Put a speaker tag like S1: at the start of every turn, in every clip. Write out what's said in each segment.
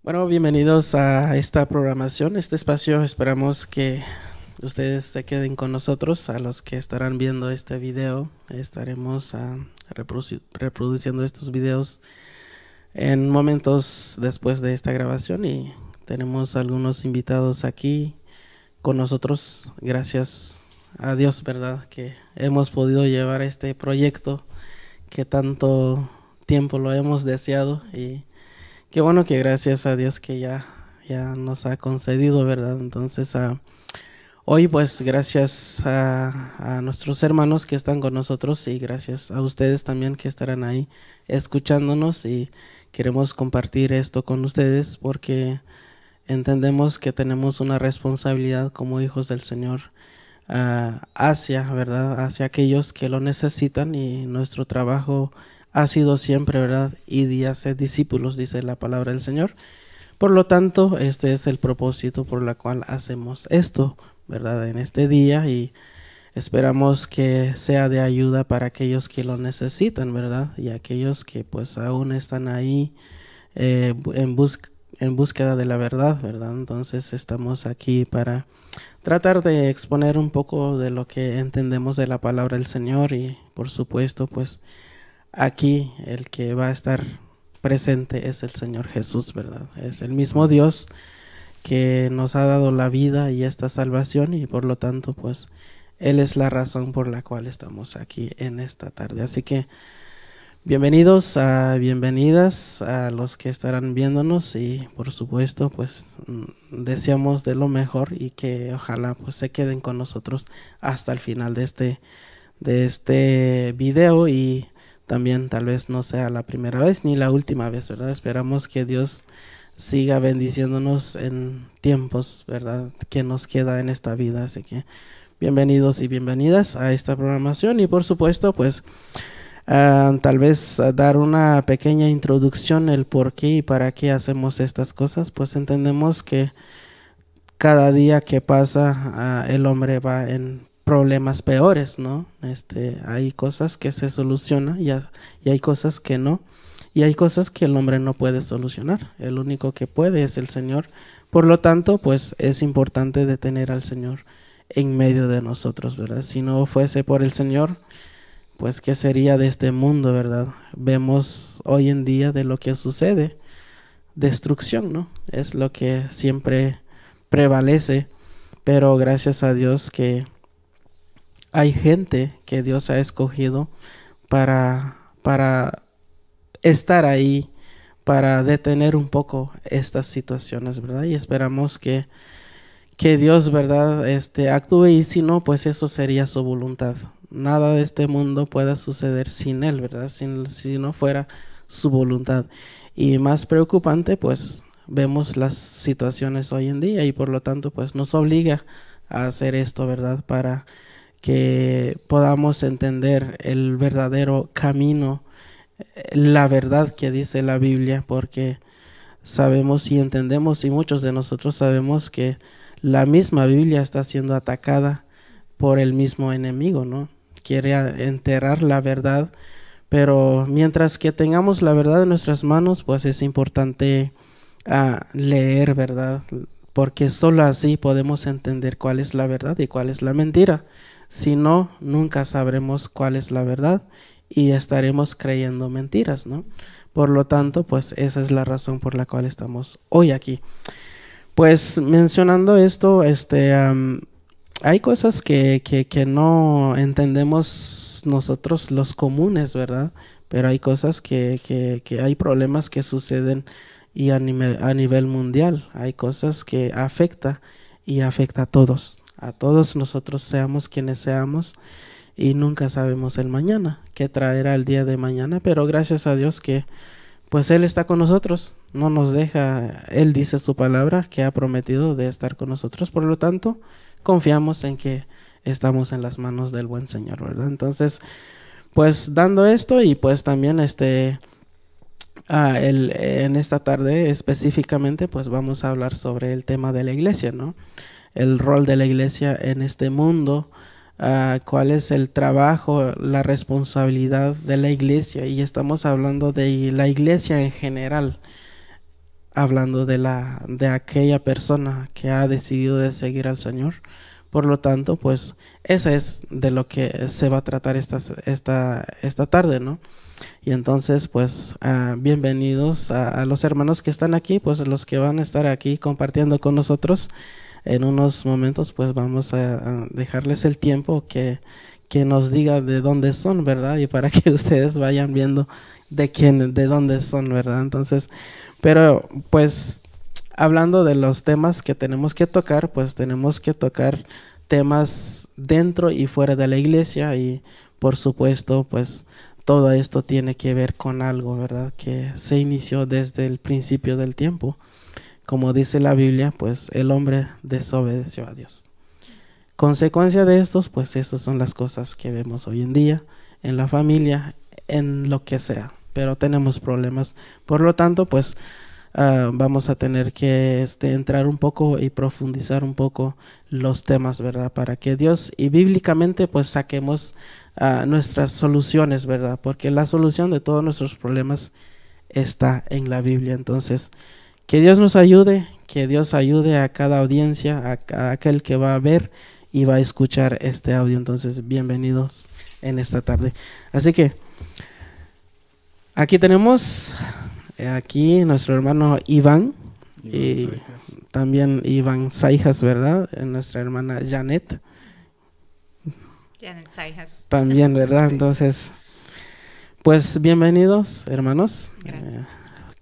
S1: Bueno, bienvenidos a esta programación, este espacio. Esperamos que ustedes se queden con nosotros. A los que estarán viendo este video, estaremos reproduciendo estos videos en momentos después de esta grabación y tenemos algunos invitados aquí con nosotros. Gracias a Dios, ¿verdad? Que hemos podido llevar este proyecto que tanto tiempo lo hemos deseado y qué bueno que gracias a Dios que ya nos ha concedido, ¿verdad? Entonces, hoy pues gracias a nuestros hermanos que están con nosotros y gracias a ustedes también que estarán ahí escuchándonos, y queremos compartir esto con ustedes porque entendemos que tenemos una responsabilidad como hijos del Señor, hacia, ¿verdad? Hacia aquellos que lo necesitan, y nuestro trabajo ha sido siempre, ¿verdad? Y de hacer discípulos, dice la palabra del Señor. Por lo tanto, este es el propósito por el cual hacemos esto, ¿verdad? En este día, y esperamos que sea de ayuda para aquellos que lo necesitan, ¿verdad? Y aquellos que pues aún están ahí eh, en, bus en búsqueda de la verdad, ¿verdad? Entonces estamos aquí para tratar de exponer un poco de lo que entendemos de la palabra del Señor, y por supuesto pues aquí el que va a estar presente es el Señor Jesús, ¿verdad? Es el mismo Dios que nos ha dado la vida y esta salvación, y por lo tanto pues Él es la razón por la cual estamos aquí en esta tarde. Así que bienvenidos, bienvenidas a los que estarán viéndonos, y por supuesto pues deseamos de lo mejor y que ojalá pues se queden con nosotros hasta el final de este video, y también tal vez no sea la primera vez ni la última vez, ¿verdad? Esperamos que Dios siga bendiciéndonos en tiempos, ¿verdad?, que nos queda en esta vida. Así que bienvenidos y bienvenidas a esta programación, y por supuesto pues tal vez dar una pequeña introducción, el por qué y para qué hacemos estas cosas. Pues entendemos que cada día que pasa, el hombre va en problemas peores, ¿no? Hay cosas que se solucionan y hay cosas que no. Y hay cosas que el hombre no puede solucionar. El único que puede es el Señor. Por lo tanto, pues es importante de tener al Señor en medio de nosotros, ¿verdad? Si no fuese por el Señor, pues ¿qué sería de este mundo, verdad? Vemos hoy en día de lo que sucede. Destrucción, ¿no? Es lo que siempre prevalece, pero gracias a Dios que hay gente que Dios ha escogido para estar ahí, para detener un poco estas situaciones, ¿verdad? Y esperamos que Dios, ¿verdad?, actúe, y si no, pues eso sería su voluntad. Nada de este mundo pueda suceder sin Él, ¿verdad? Si no fuera su voluntad. Y más preocupante, pues vemos las situaciones hoy en día, y por lo tanto, pues nos obliga a hacer esto, ¿verdad? Para que podamos entender el verdadero camino, la verdad que dice la Biblia, porque sabemos y entendemos, y muchos de nosotros sabemos que la misma Biblia está siendo atacada por el mismo enemigo, ¿no? Quiere enterrar la verdad, pero mientras que tengamos la verdad en nuestras manos, pues es importante leer, ¿verdad? Porque solo así podemos entender cuál es la verdad y cuál es la mentira. Si no, nunca sabremos cuál es la verdad y estaremos creyendo mentiras, ¿no? Por lo tanto, pues esa es la razón por la cual estamos hoy aquí. Pues mencionando esto, hay cosas que no entendemos nosotros los comunes, ¿verdad? Pero hay cosas que hay problemas que suceden y a nivel mundial. Hay cosas que afecta y afecta a todos. A todos nosotros, seamos quienes seamos, y nunca sabemos el mañana, qué traerá el día de mañana, pero gracias a Dios que pues Él está con nosotros, no nos deja. Él dice su palabra que ha prometido de estar con nosotros, por lo tanto confiamos en que estamos en las manos del buen Señor, ¿verdad? Entonces, pues dando esto, y pues también en esta tarde específicamente pues vamos a hablar sobre el tema de la iglesia, ¿no? El rol de la iglesia en este mundo, cuál es el trabajo, la responsabilidad de la iglesia, y estamos hablando de la iglesia en general. hablando de aquella persona que ha decidido de seguir al Señor. Por lo tanto, pues esa es de lo que se va a tratar esta tarde, ¿no? Y entonces, pues, bienvenidos a los hermanos que están aquí, pues los que van a estar aquí compartiendo con nosotros. En unos momentos, pues vamos a dejarles el tiempo que nos diga de dónde son, ¿verdad? Y para que ustedes vayan viendo de dónde son, ¿verdad? Entonces, pero pues hablando de los temas que tenemos que tocar, pues tenemos que tocar temas dentro y fuera de la iglesia, y por supuesto, pues todo esto tiene que ver con algo, ¿verdad? Que se inició desde el principio del tiempo. Como dice la Biblia, pues el hombre desobedeció a Dios. Consecuencia de estos, pues estas son las cosas que vemos hoy en día en la familia, en lo que sea, pero tenemos problemas. Por lo tanto, pues vamos a tener que entrar un poco y profundizar un poco los temas, ¿verdad? Para que Dios y bíblicamente pues saquemos nuestras soluciones, ¿verdad? Porque la solución de todos nuestros problemas está en la Biblia. Entonces, que Dios nos ayude, que Dios ayude a cada audiencia, a aquel que va a ver y va a escuchar este audio. Entonces, bienvenidos en esta tarde. Así que aquí tenemos nuestro hermano Iván y también Iván Saijas, ¿verdad? Nuestra hermana Janet Saijas también, ¿verdad? Sí. Entonces, pues bienvenidos, hermanos.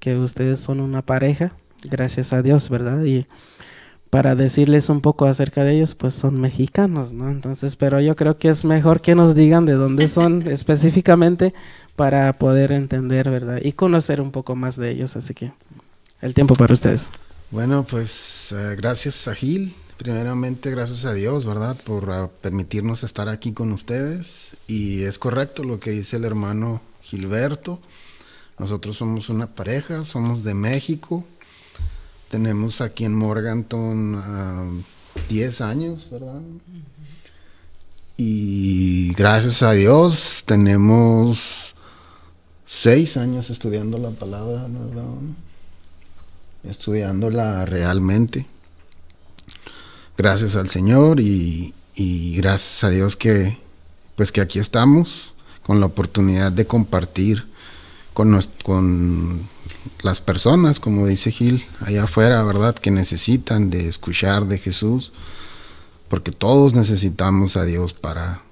S1: Que ustedes son una pareja, gracias a Dios, ¿verdad? Y para decirles un poco acerca de ellos, pues son mexicanos, ¿no? Entonces, pero yo creo que es mejor que nos digan de dónde son específicamente para poder entender, ¿verdad? Y conocer un poco más de ellos. Así que el tiempo para ustedes.
S2: Bueno, pues gracias a Gil. Primeramente, gracias a Dios, ¿verdad? Por permitirnos estar aquí con ustedes. Y es correcto lo que dice el hermano Gilberto. Nosotros somos una pareja, somos de México. Tenemos aquí en Morganton 10 años, ¿verdad? Y gracias a Dios tenemos 6 años estudiando la palabra, ¿verdad? Estudiándola realmente. Gracias al Señor y gracias a Dios que aquí estamos con la oportunidad de compartir con las personas, como dice Gil, allá afuera, ¿verdad? Que necesitan de escuchar de Jesús, porque todos necesitamos a Dios para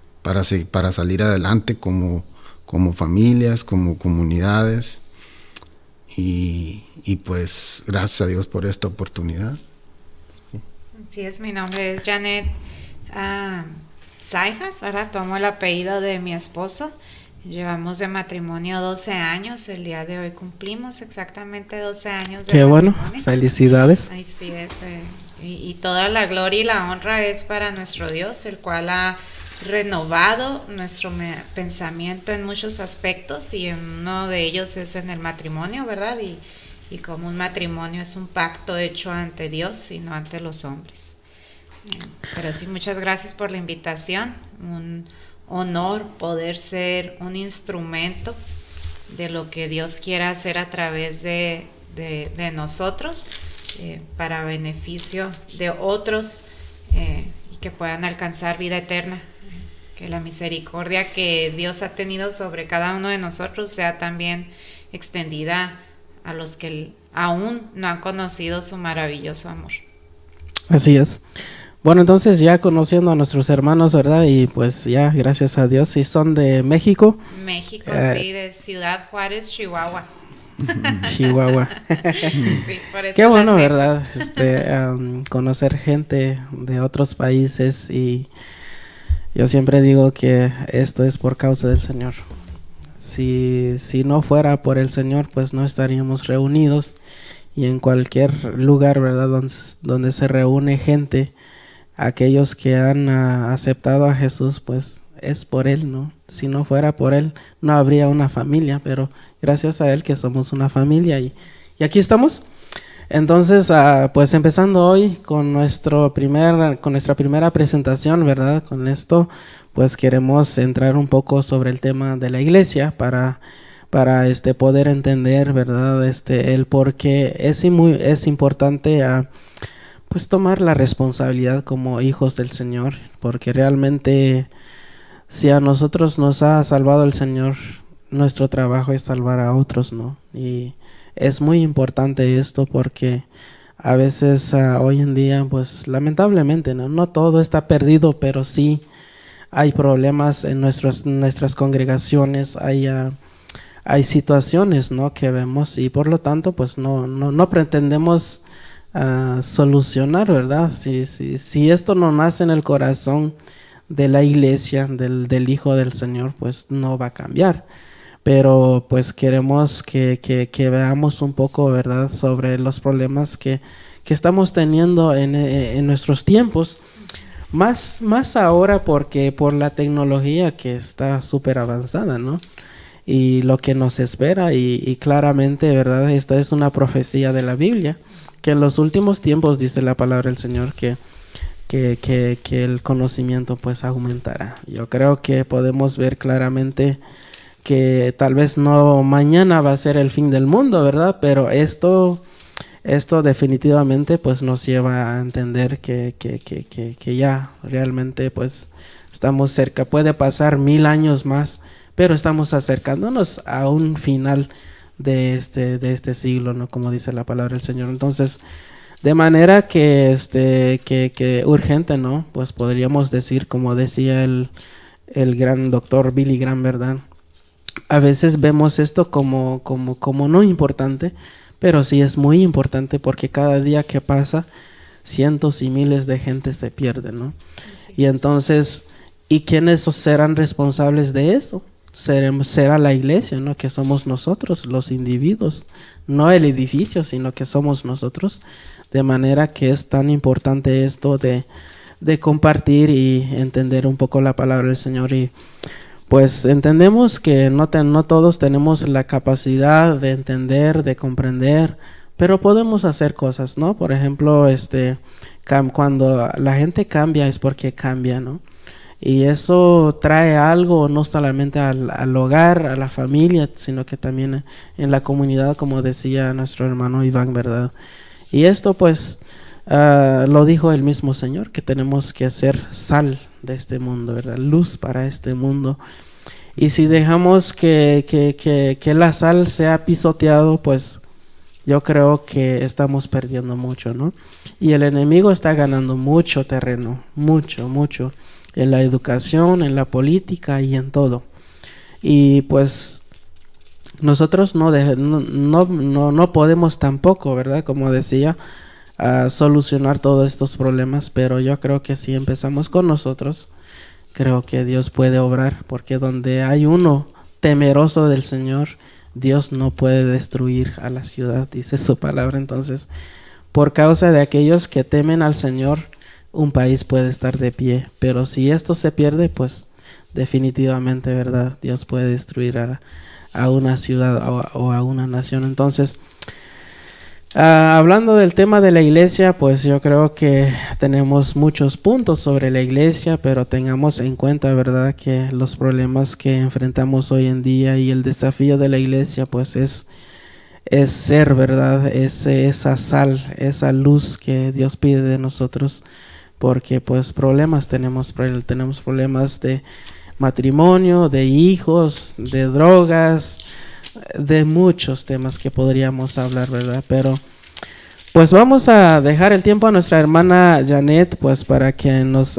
S2: salir adelante como familias, como comunidades, y pues gracias a Dios por esta oportunidad.
S3: Sí, mi nombre es Janet Saijas, ¿verdad? Tomo el apellido de mi esposo. Llevamos de matrimonio 12 años, el día de hoy cumplimos exactamente 12 años de
S1: Qué
S3: matrimonio.
S1: Bueno, felicidades.
S3: Así es, y toda la gloria y la honra es para nuestro Dios, el cual ha renovado nuestro pensamiento en muchos aspectos, y uno de ellos es en el matrimonio, ¿verdad? Y como un matrimonio es un pacto hecho ante Dios y no ante los hombres. Pero sí, muchas gracias por la invitación, un honor poder ser un instrumento de lo que Dios quiera hacer a través de nosotros, para beneficio de otros, y que puedan alcanzar vida eterna. Que la misericordia que Dios ha tenido sobre cada uno de nosotros sea también extendida a los que aún no han conocido su maravilloso amor.
S1: Así es. Bueno, entonces ya conociendo a nuestros hermanos, ¿verdad? Y pues ya, gracias a Dios, si son de México.
S3: México, sí, de Ciudad Juárez, Chihuahua.
S1: Chihuahua.
S3: Sí, por eso
S1: qué bueno, ¿verdad? Conocer gente de otros países, y yo siempre digo que esto es por causa del Señor. Si no fuera por el Señor, pues no estaríamos reunidos, y en cualquier lugar, ¿verdad? Donde se reúne gente, aquellos que han aceptado a Jesús, pues es por Él, ¿no? Si no fuera por Él, no habría una familia, pero gracias a Él que somos una familia, y aquí estamos. Entonces, pues empezando hoy con nuestra primera presentación, ¿verdad? Con esto, pues queremos entrar un poco sobre el tema de la iglesia para para poder entender, ¿verdad? El por qué es importante pues tomar la responsabilidad como hijos del Señor, porque realmente si a nosotros nos ha salvado el Señor, nuestro trabajo es salvar a otros, ¿no? Y es muy importante esto porque a veces hoy en día, pues lamentablemente, no todo está perdido, pero sí hay problemas en nuestras congregaciones, hay situaciones, ¿no?, que vemos, y por lo tanto pues no pretendemos solucionar, ¿verdad? Si esto no nace en el corazón de la iglesia, del Hijo del Señor, pues no va a cambiar. Pero pues queremos que veamos un poco, ¿verdad?, sobre los problemas que estamos teniendo en nuestros tiempos, más ahora porque por la tecnología que está súper avanzada, ¿no? Y lo que nos espera, y claramente, ¿verdad?, esto es una profecía de la Biblia, que en los últimos tiempos dice la palabra del Señor que el conocimiento pues aumentará. Yo creo que podemos ver claramente que tal vez no mañana va a ser el fin del mundo, ¿verdad? Pero esto definitivamente pues nos lleva a entender que ya realmente pues estamos cerca. Puede pasar 1000 años más, pero estamos acercándonos a un final de este siglo, ¿no?, como dice la palabra del Señor. Entonces, de manera que urgente, ¿no?, pues podríamos decir, como decía el gran doctor Billy Graham, ¿verdad? A veces vemos esto como no importante, pero sí es muy importante, porque cada día que pasa, cientos y miles de gente se pierden, ¿no? Sí. Y entonces, ¿y quiénes serán responsables de eso? Será la iglesia, ¿no?, que somos nosotros, los individuos, no el edificio, sino que somos nosotros. De manera que es tan importante esto de compartir y entender un poco la palabra del Señor. Y pues entendemos que no todos tenemos la capacidad de entender, de comprender, pero podemos hacer cosas, ¿no? Por ejemplo, cuando la gente cambia es porque cambia, ¿no? Y eso trae algo no solamente al hogar, a la familia, sino que también en la comunidad, como decía nuestro hermano Iván, ¿verdad? Y esto pues lo dijo el mismo Señor, que tenemos que ser sal de este mundo, ¿verdad? Luz para este mundo. Y si dejamos que la sal sea pisoteado, pues yo creo que estamos perdiendo mucho, ¿no? Y el enemigo está ganando mucho terreno, mucho, en la educación, en la política y en todo. Y pues nosotros no podemos tampoco, ¿verdad?, como decía, solucionar todos estos problemas, pero yo creo que si empezamos con nosotros, creo que Dios puede obrar, porque donde hay uno temeroso del Señor, Dios no puede destruir a la ciudad, dice su palabra. Entonces, por causa de aquellos que temen al Señor, un país puede estar de pie, pero si esto se pierde, pues definitivamente, ¿verdad?, Dios puede destruir a una ciudad o a una nación. Entonces, hablando del tema de la iglesia, pues yo creo que tenemos muchos puntos sobre la iglesia, pero tengamos en cuenta, ¿verdad?, que los problemas que enfrentamos hoy en día y el desafío de la iglesia, pues es ser, ¿verdad?, esa sal, esa luz que Dios pide de nosotros, porque pues tenemos problemas de matrimonio, de hijos, de drogas, de muchos temas que podríamos hablar, ¿verdad? Pero pues vamos a dejar el tiempo a nuestra hermana Janet, pues para que nos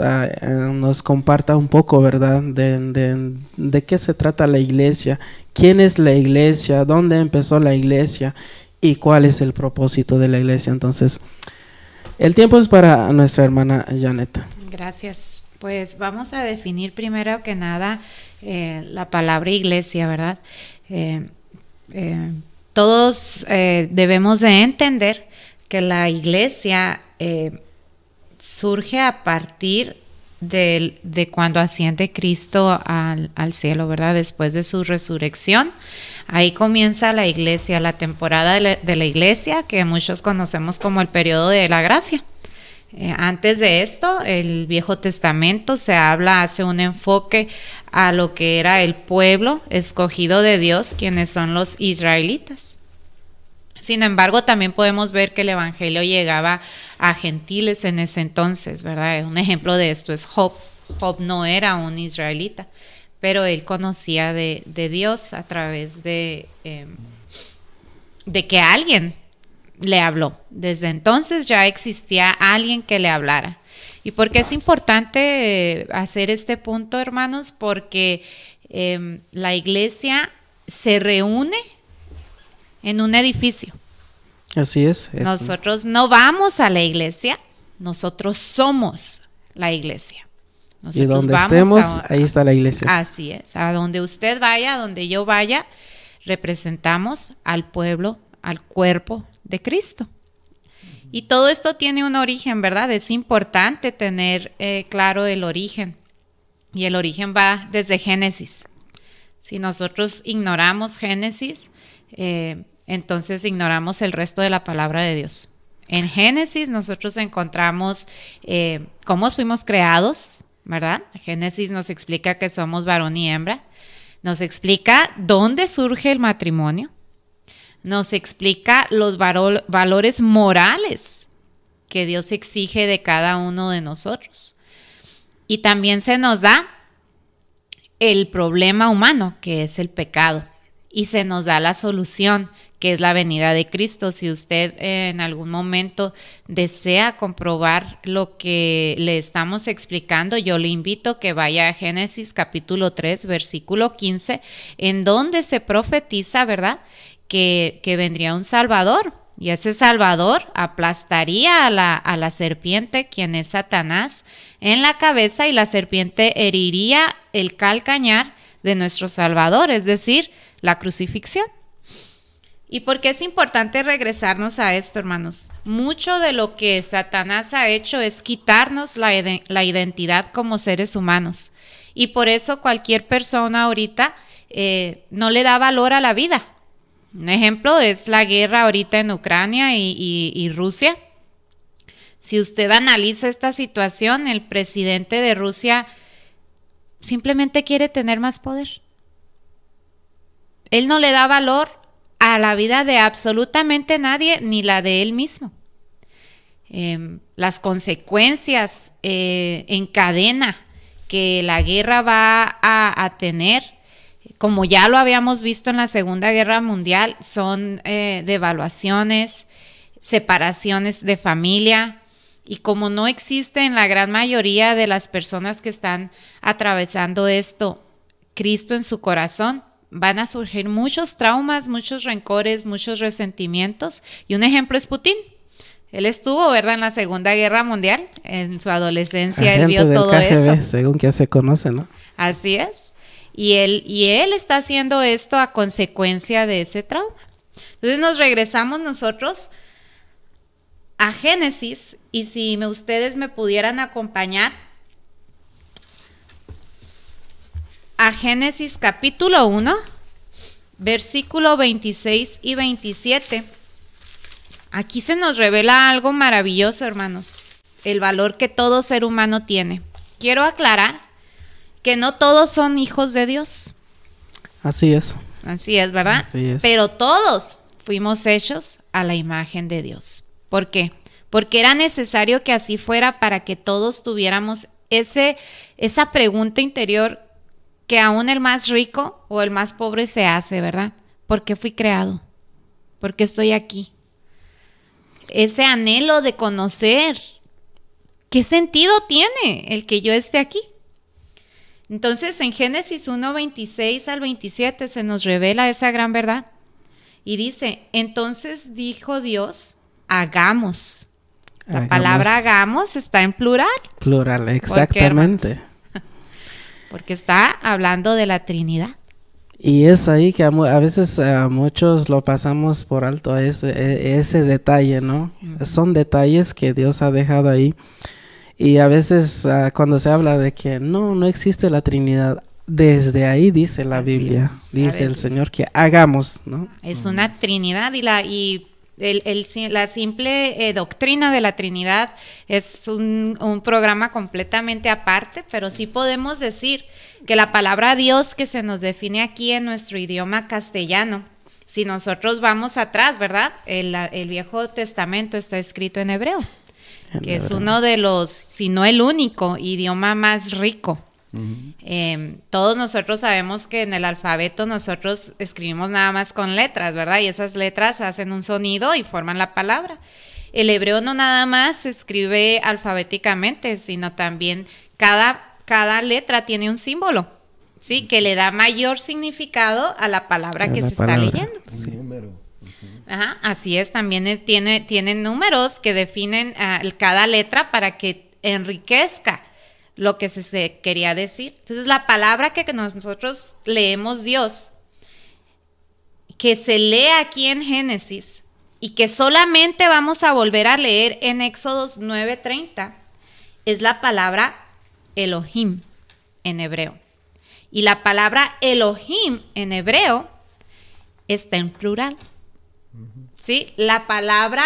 S1: comparta un poco, ¿verdad?, de qué se trata la iglesia, quién es la iglesia, dónde empezó la iglesia y cuál es el propósito de la iglesia. Entonces, el tiempo es para nuestra hermana Janet.
S3: Gracias. Pues vamos a definir primero que nada la palabra iglesia, ¿verdad? Todos debemos de entender que la iglesia surge a partir de cuando asciende Cristo al cielo, ¿verdad? Después de su resurrección, ahí comienza la iglesia, la temporada de la iglesia, que muchos conocemos como el periodo de la gracia. Antes de esto, el Viejo Testamento hace un enfoque a lo que era el pueblo escogido de Dios, quienes son los israelitas. Sin embargo, también podemos ver que el evangelio llegaba a gentiles en ese entonces, ¿verdad? Un ejemplo de esto es Job. Job no era un israelita, pero él conocía de Dios a través de que alguien le habló. Desde entonces ya existía alguien que le hablara. ¿Y por qué es importante hacer este punto, hermanos? Porque la iglesia se reúne en un edificio.
S1: Así es.
S3: Nosotros no vamos a la iglesia, nosotros somos la iglesia. Nosotros
S1: y donde estemos, ahí está la iglesia.
S3: Así es. A donde usted vaya, a donde yo vaya, representamos al pueblo, al cuerpo de Cristo. Y todo esto tiene un origen, ¿verdad? Es importante tener claro el origen. Y el origen va desde Génesis. Si nosotros ignoramos Génesis, entonces ignoramos el resto de la palabra de Dios. En Génesis nosotros encontramos cómo fuimos creados, ¿verdad? Génesis nos explica que somos varón y hembra. Nos explica dónde surge el matrimonio. Nos explica los valores morales que Dios exige de cada uno de nosotros. Y también se nos da el problema humano, que es el pecado. Y se nos da la solución, que es la venida de Cristo. Si usted en algún momento desea comprobar lo que le estamos explicando, yo le invito que vaya a Génesis capítulo 3, versículo 15, en donde se profetiza, ¿verdad?, que vendría un Salvador, y ese Salvador aplastaría a la serpiente, quien es Satanás, en la cabeza, y la serpiente heriría el calcañar de nuestro Salvador, es decir, la crucifixión. ¿Y por qué es importante regresarnos a esto, hermanos? Mucho de lo que Satanás ha hecho es quitarnos la identidad como seres humanos, y por eso cualquier persona ahorita no le da valor a la vida. Un ejemplo es la guerra ahorita en Ucrania y Rusia. Si usted analiza esta situación, el presidente de Rusia simplemente quiere tener más poder. Él no le da valor a la vida de absolutamente nadie, ni la de él mismo. Las consecuencias en cadena que la guerra va a tener, como ya lo habíamos visto en la Segunda Guerra Mundial, son devaluaciones, separaciones de familia, y como no existe en la gran mayoría de las personas que están atravesando esto Cristo en su corazón, van a surgir muchos traumas, muchos rencores, muchos resentimientos, y un ejemplo es Putin. Él estuvo, ¿verdad?, en la Segunda Guerra Mundial, en su adolescencia, él vio todo
S1: KGB,
S3: eso.
S1: según que se conoce, ¿no?
S3: Así es. Y él está haciendo esto a consecuencia de ese trauma. Entonces nos regresamos nosotros a Génesis, y si ustedes me pudieran acompañar a Génesis capítulo 1, versículo 26 y 27. Aquí se nos revela algo maravilloso, hermanos, el valor que todo ser humano tiene. Quiero aclarar que no todos son hijos de Dios.
S1: Así es.
S3: Así es, ¿verdad?
S1: Así es.
S3: Pero todos fuimos hechos a la imagen de Dios. ¿Por qué? Porque era necesario que así fuera, para que todos tuviéramos esa pregunta interior que aún el más rico o el más pobre se hace, ¿verdad? ¿Por qué fui creado? ¿Por qué estoy aquí? Ese anhelo de conocer, ¿qué sentido tiene el que yo esté aquí? Entonces, en Génesis 1, 26 al 27 se nos revela esa gran verdad. Y dice, entonces dijo Dios, hagamos. La palabra hagamos está en plural.
S1: Plural, exactamente.
S3: Porque está hablando de la Trinidad.
S1: Y es ahí que a veces muchos lo pasamos por alto, ese detalle, ¿no? Son detalles que Dios ha dejado ahí. Y a veces cuando se habla de que no existe la Trinidad, desde ahí dice la Biblia, dice el Señor que hagamos, ¿no?
S3: Es una Trinidad, y La simple doctrina de la Trinidad es un programa completamente aparte, pero sí podemos decir que la palabra Dios que se nos define aquí en nuestro idioma castellano, si nosotros vamos atrás, ¿verdad? El Viejo Testamento está escrito en hebreo, que es uno de los, si no el único, idioma más rico. Todos nosotros sabemos que en el alfabeto nosotros escribimos nada más con letras, ¿verdad? Y esas letras hacen un sonido y forman la palabra. El hebreo no nada más se escribe alfabéticamente, sino también cada letra tiene un símbolo, ¿sí? Que le da mayor significado a la palabra que se está leyendo.
S2: Sí.
S3: Ajá, así es, también tiene números que definen cada letra para que enriquezca lo que se quería decir. Entonces, la palabra que nosotros leemos Dios, que se lee aquí en Génesis y que solamente vamos a volver a leer en Éxodos 9:30, es la palabra Elohim en hebreo. Y la palabra Elohim en hebreo está en plural. ¿Sí? La palabra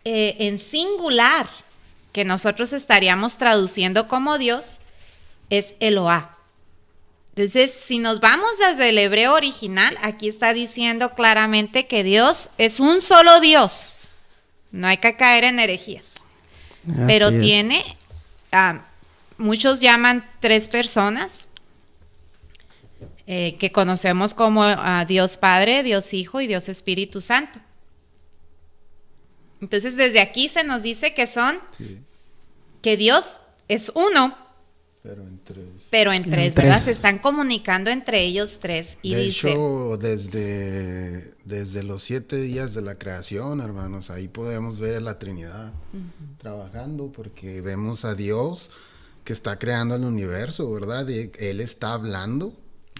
S3: en singular que nosotros estaríamos traduciendo como Dios es Eloah. Entonces, si nos vamos desde el hebreo original, aquí está diciendo claramente que Dios es un solo Dios. No hay que caer en herejías. Pero tiene, muchos llaman 3 personas que conocemos como Dios Padre, Dios Hijo y Dios Espíritu Santo. Entonces, desde aquí se nos dice que Dios es uno, pero en tres, ¿verdad? Se están comunicando entre ellos 3. Y
S2: de
S3: dice,
S2: hecho, desde los 7 días de la creación, hermanos, ahí podemos ver a la Trinidad trabajando, porque vemos a Dios que está creando el universo, ¿verdad? Y Él está hablando,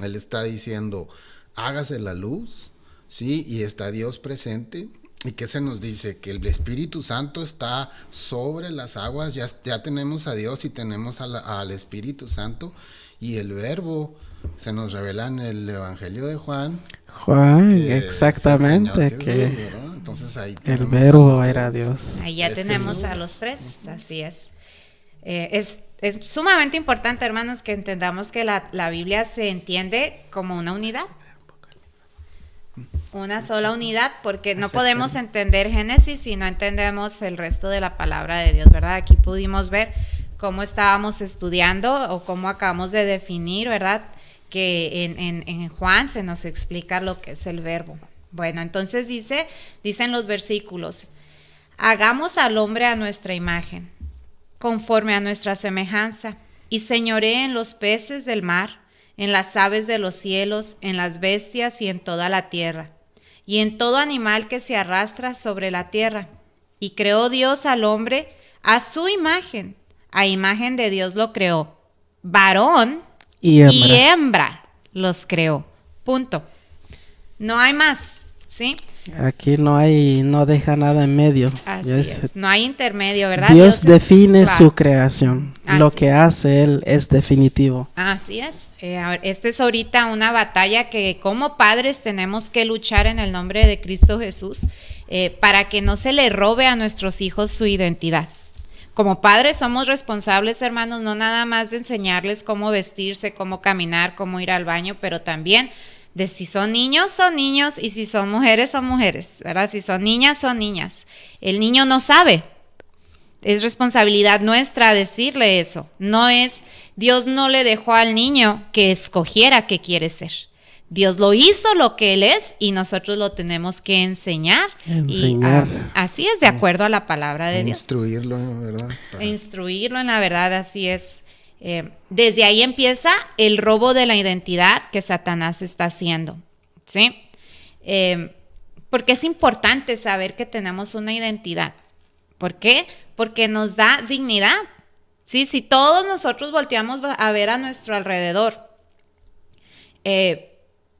S2: Él está diciendo, hágase la luz, ¿sí? Y está Dios presente. ¿Y qué se nos dice? Que el Espíritu Santo está sobre las aguas. Ya tenemos a Dios y tenemos al Espíritu Santo. Y el Verbo se nos revela en el Evangelio de Juan.
S1: Exactamente. Que
S2: entonces ahí
S1: el Verbo era Dios.
S3: Ahí ya tenemos a los 3, así es. Es sumamente importante, hermanos, que entendamos que la Biblia se entiende como una unidad. Una sola unidad, porque no podemos entender Génesis si no entendemos el resto de la palabra de Dios, ¿verdad? Aquí pudimos ver cómo estábamos estudiando o cómo acabamos de definir, ¿verdad? Que en Juan se nos explica lo que es el verbo. Bueno, entonces dicen los versículos, hagamos al hombre a nuestra imagen, conforme a nuestra semejanza, y señoree en los peces del mar, en las aves de los cielos, en las bestias y en toda la tierra, y en todo animal que se arrastra sobre la tierra. Y creó Dios al hombre a su imagen, a imagen de Dios lo creó, varón y hembra los creó. Punto. No hay más, ¿sí?
S1: Aquí no deja nada en medio.
S3: Así es. No hay intermedio, ¿verdad?
S1: Dios define su creación. Lo que hace Él es definitivo.
S3: Así es. Esta es ahorita una batalla que como padres tenemos que luchar en el nombre de Cristo Jesús para que no se le robe a nuestros hijos su identidad. Como padres somos responsables, hermanos, no nada más de enseñarles cómo vestirse, cómo caminar, cómo ir al baño, pero también de si son niños y si son mujeres, ¿verdad? Si son niñas, son niñas. El niño no sabe. Es responsabilidad nuestra decirle eso. Dios no le dejó al niño que escogiera qué quiere ser. Dios lo hizo lo que Él es y nosotros lo tenemos que enseñar. Y, así es, de acuerdo a la palabra de Dios.
S2: Instruirlo, ¿verdad?
S3: Instruirlo en la verdad, así es. Desde ahí empieza el robo de la identidad que Satanás está haciendo, ¿sí? Porque es importante saber que tenemos una identidad. ¿Por qué? Porque nos da dignidad, ¿sí? Si todos nosotros volteamos a ver a nuestro alrededor,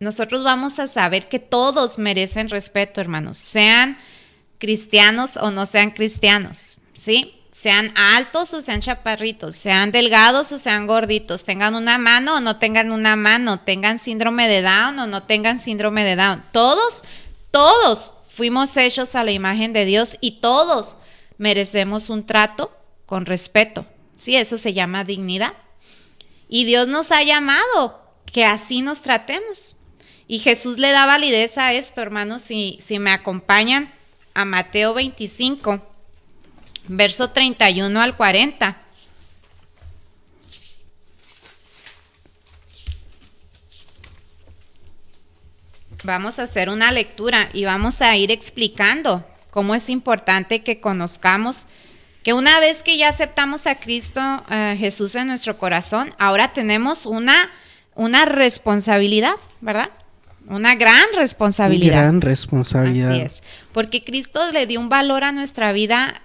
S3: nosotros vamos a saber que todos merecen respeto, hermanos, sean cristianos o no sean cristianos, ¿sí? Sean altos o sean chaparritos, sean delgados o sean gorditos, tengan una mano o no tengan una mano, tengan síndrome de Down o no tengan síndrome de Down. Todos fuimos hechos a la imagen de Dios y todos merecemos un trato con respeto. Sí, eso se llama dignidad. Y Dios nos ha llamado que así nos tratemos. Y Jesús le da validez a esto, hermanos, si me acompañan a Mateo 25, verso 31 al 40. Vamos a hacer una lectura y vamos a ir explicando cómo es importante que conozcamos que una vez que ya aceptamos a Cristo Jesús en nuestro corazón, ahora tenemos una responsabilidad, ¿verdad? Una gran responsabilidad.
S1: Una gran responsabilidad.
S3: Así es, porque Cristo le dio un valor a nuestra vida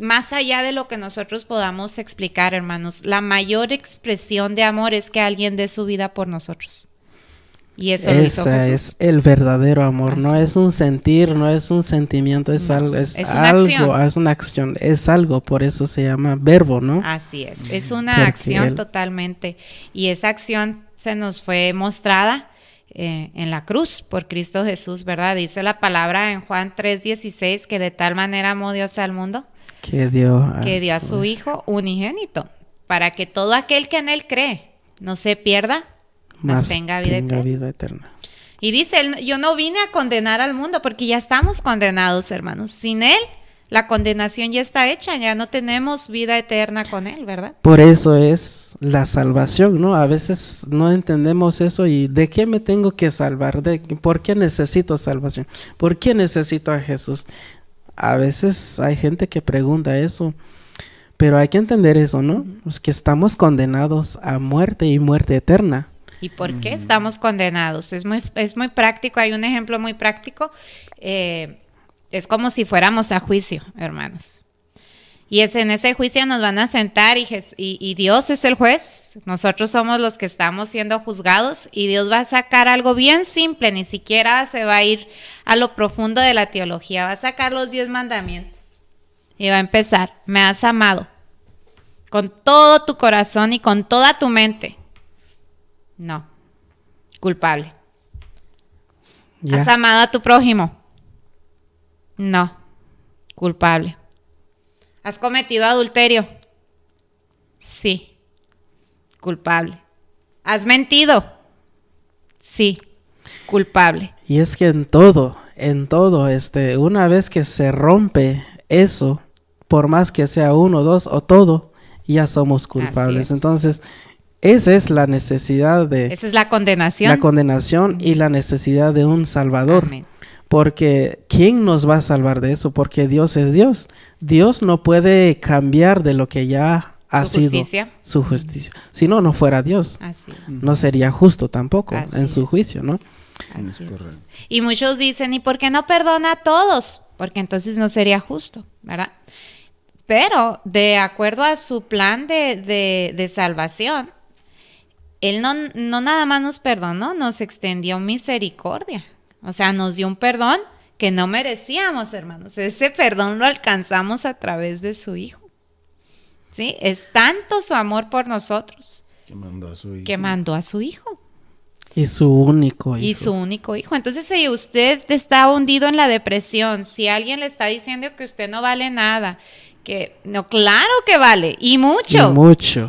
S3: más allá de lo que nosotros podamos explicar, hermanos. La mayor expresión de amor es que alguien dé su vida por nosotros. Y eso lo hizo Jesús.
S1: Es el verdadero amor,
S3: Así
S1: no es un sentir, no es un sentimiento, es algo, es
S3: una
S1: algo,
S3: acción.
S1: Es una acción, es algo, por eso se llama verbo, ¿no?
S3: Así es una
S1: Porque
S3: acción totalmente. Y esa acción se nos fue mostrada en la cruz por Cristo Jesús, ¿verdad? Dice la palabra en Juan 3:16 que de tal manera amó Dios al mundo
S1: que dio
S3: a su Hijo unigénito, para que todo aquel que en Él cree no se pierda, mas tenga vida eterna. Y dice, yo no vine a condenar al mundo, porque ya estamos condenados, hermanos. Sin Él, la condenación ya está hecha, ya no tenemos vida eterna con Él, ¿verdad?
S1: Por eso es la salvación, ¿no? A veces no entendemos eso y ¿de qué me tengo que salvar? ¿Por qué necesito salvación? ¿Por qué necesito a Jesús? A veces hay gente que pregunta eso, pero hay que entender eso, ¿no? Pues que estamos condenados a muerte y muerte eterna.
S3: ¿Y por qué estamos condenados? Es muy práctico, hay un ejemplo muy práctico. Es como si fuéramos a juicio, hermanos. Y en ese juicio nos van a sentar y Dios es el juez. Nosotros somos los que estamos siendo juzgados y Dios va a sacar algo bien simple, ni siquiera se va a ir a lo profundo de la teología. Va a sacar los 10 mandamientos y va a empezar. Me has amado con todo tu corazón y con toda tu mente. No, culpable.
S1: ¿Ya?
S3: ¿Has amado a tu prójimo? No, culpable. ¿Has cometido adulterio? Sí, culpable. ¿Has mentido? Sí, culpable.
S1: Y es que en todo, una vez que se rompe eso, por más que sea uno, dos o todo, ya somos culpables. Entonces, esa es la necesidad
S3: esa es la condenación.
S1: La condenación y la necesidad de un Salvador.
S3: Amén.
S1: Porque ¿quién nos va a salvar de eso? Porque Dios es Dios. Dios no puede cambiar de lo que ya ha sido su justicia. Si no, no fuera Dios.
S3: Así es.
S1: No sería justo tampoco
S3: Así
S1: en su
S3: es.
S1: juicio, ¿no?
S3: Así es. Y muchos dicen, ¿y por qué no perdona a todos? Porque entonces no sería justo, ¿verdad? Pero de acuerdo a su plan de salvación, Él no nada más nos perdonó, nos extendió misericordia. O sea, nos dio un perdón que no merecíamos, hermanos. Ese perdón lo alcanzamos a través de su Hijo. ¿Sí? Es tanto su amor por nosotros
S2: que mandó a su hijo.
S1: Y su único hijo.
S3: Y su único hijo. Entonces, si usted está hundido en la depresión, si alguien le está diciendo que usted no vale nada, que no, claro que vale, y mucho.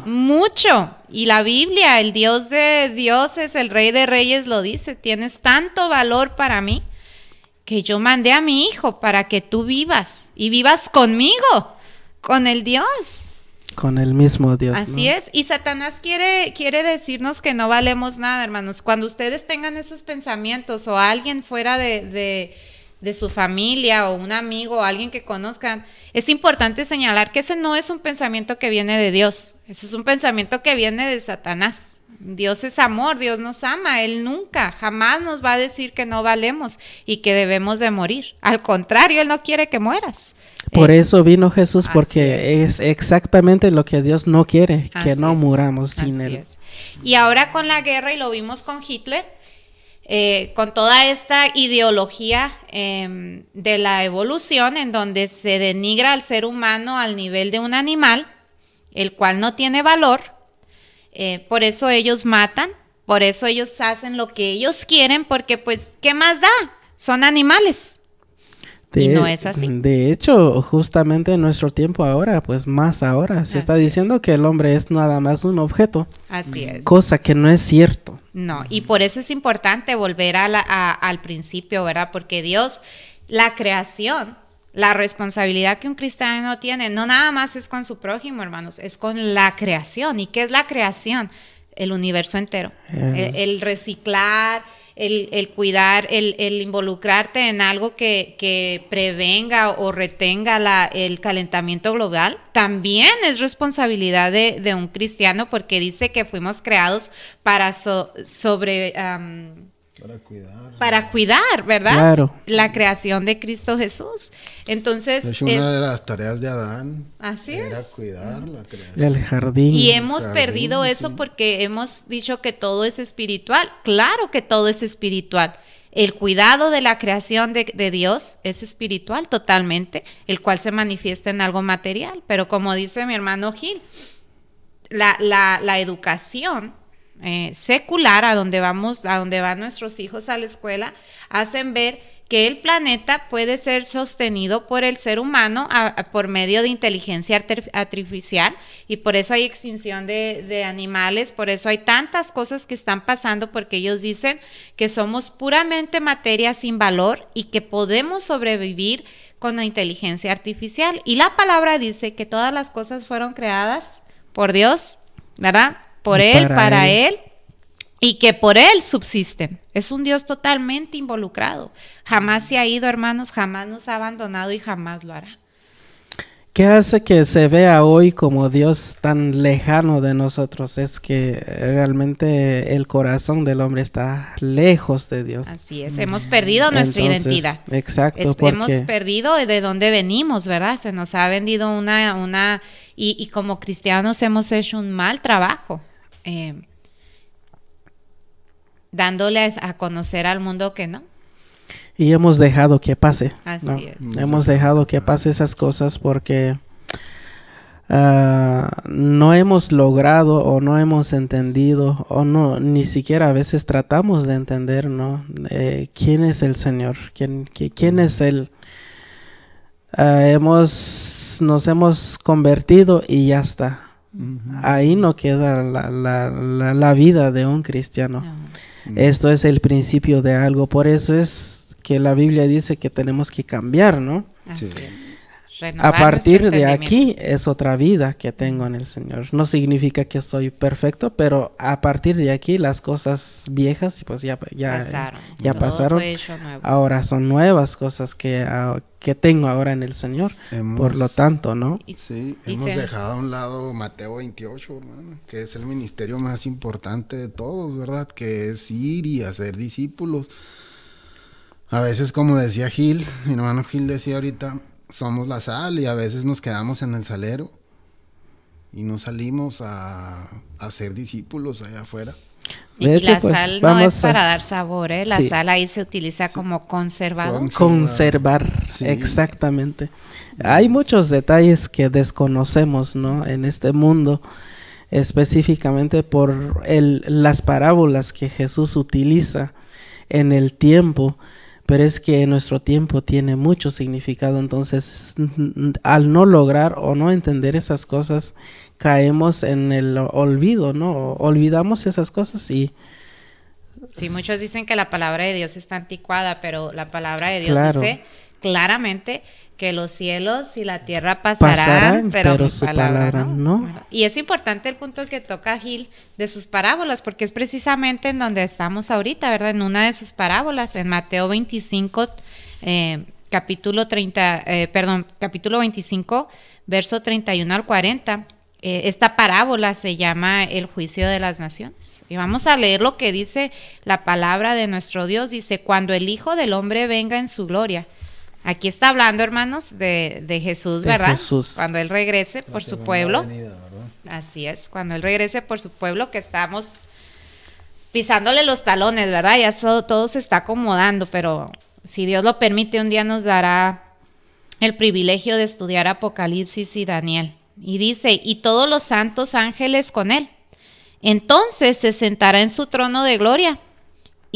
S3: Mucho. Y la Biblia, el Dios de dioses, el Rey de Reyes lo dice, tienes tanto valor para mí que yo mandé a mi hijo para que tú vivas y vivas conmigo, con el Dios.
S1: Con el mismo Dios.
S3: Así es. Y Satanás quiere decirnos que no valemos nada, hermanos. Cuando ustedes tengan esos pensamientos o alguien fuera de su familia o un amigo o alguien que conozcan, es importante señalar que ese no es un pensamiento que viene de Dios. Eso es un pensamiento que viene de Satanás. Dios es amor, Dios nos ama, Él nunca, jamás nos va a decir que no valemos y que debemos de morir. Al contrario, Él no quiere que mueras.
S1: Por eso vino Jesús, porque es exactamente lo que Dios no quiere, que no muramos sin Él.
S3: Y ahora con la guerra, y lo vimos con Hitler, con toda esta ideología de la evolución, en donde se denigra al ser humano al nivel de un animal, el cual no tiene valor, por eso ellos matan, por eso ellos hacen lo que ellos quieren, porque pues, ¿qué más da? Son animales. Y no es así.
S1: De hecho, justamente en nuestro tiempo ahora, pues más ahora, se está diciendo que el hombre es nada más un objeto.
S3: Así es.
S1: Cosa que no es cierto.
S3: No, y por eso es importante volver al principio, ¿verdad? Porque Dios, la creación, la responsabilidad que un cristiano tiene, no nada más es con su prójimo, hermanos, es con la creación. ¿Y qué es la creación? El universo entero. El reciclar, el cuidar, el involucrarte en algo que prevenga o retenga el calentamiento global, también es responsabilidad de un cristiano, porque dice que fuimos creados para para cuidar, ¿verdad?
S1: Claro.
S3: La creación de Cristo Jesús. Entonces,
S2: de hecho, una de las tareas de Adán era
S3: es.
S2: cuidar la creación.
S1: El jardín.
S3: Y hemos perdido eso porque hemos dicho que todo es espiritual. Claro que todo es espiritual. El cuidado de la creación de Dios es espiritual totalmente, el cual se manifiesta en algo material. Pero como dice mi hermano Gil, la educación secular, a donde van nuestros hijos a la escuela, hacen ver que el planeta puede ser sostenido por el ser humano por medio de inteligencia artificial, y por eso hay extinción de animales, por eso hay tantas cosas que están pasando, porque ellos dicen que somos puramente materia sin valor y que podemos sobrevivir con la inteligencia artificial. Y la palabra dice que todas las cosas fueron creadas por Dios, ¿verdad? Por Él, para Él, y que por Él subsisten. Es un Dios totalmente involucrado. Jamás se ha ido, hermanos, jamás nos ha abandonado y jamás lo hará.
S1: ¿Qué hace que se vea hoy como Dios tan lejano de nosotros? Es que realmente el corazón del hombre está lejos de Dios.
S3: Así es, hemos perdido nuestra identidad.
S1: Exacto.
S3: Hemos perdido de dónde venimos, ¿verdad? Se nos ha vendido y como cristianos hemos hecho un mal trabajo dándole a conocer al mundo que no.
S1: Y hemos dejado que pase.
S3: Así
S1: ¿no?
S3: es.
S1: Hemos dejado que pase esas cosas porque no hemos logrado o no hemos entendido o no, ni siquiera a veces tratamos de entender, ¿no? ¿Quién es el Señor? ¿Quién es Él? Nos hemos convertido y ya está. Ahí no queda la vida de un cristiano. Esto es el principio de algo. Por eso es que la Biblia dice que tenemos que cambiar, ¿no?
S3: Así es.
S1: A partir de aquí es otra vida que tengo en el Señor. No significa que soy perfecto, pero a partir de aquí las cosas viejas pues ya pasaron. Ahora son nuevas cosas que tengo ahora en el Señor. Por lo tanto, ¿no?
S2: Sí, hemos dejado a un lado Mateo 28, hermano, que es el ministerio más importante de todos, ¿verdad? Que es ir y hacer discípulos. A veces, como decía Gil, mi hermano Gil decía ahorita, somos la sal, y a veces nos quedamos en el salero y no salimos a hacer discípulos allá afuera.
S3: Y de hecho, la sal no es para dar sabor, ¿eh? La sal ahí se utiliza como conservador.
S1: Conservar, exactamente. Hay muchos detalles que desconocemos, ¿no? En este mundo, específicamente por las parábolas que Jesús utiliza en el tiempo. Pero es que nuestro tiempo tiene mucho significado, entonces al no lograr o no entender esas cosas, caemos en el olvido, ¿no? Olvidamos esas cosas y...
S3: Sí, muchos dicen que la palabra de Dios está anticuada, pero la palabra de Dios dice claramente que los cielos y la tierra pasarán, pero su palabra no. Y es importante el punto que toca Gil de sus parábolas, porque es precisamente en donde estamos ahorita, ¿verdad? En una de sus parábolas, en Mateo 25, capítulo 25, verso 31 al 40. Esta parábola se llama el juicio de las naciones. Y vamos a leer lo que dice la palabra de nuestro Dios. Dice, cuando el Hijo del Hombre venga en su gloria. Aquí está hablando, hermanos, de Jesús, ¿verdad? Jesús. Cuando Él regrese por su pueblo. Venida, así es, cuando Él regrese por su pueblo, que estamos pisándole los talones, ¿verdad? Ya todo se está acomodando, pero si Dios lo permite, un día nos dará el privilegio de estudiar Apocalipsis y Daniel. Y dice, y todos los santos ángeles con Él. Entonces se sentará en su trono de gloria.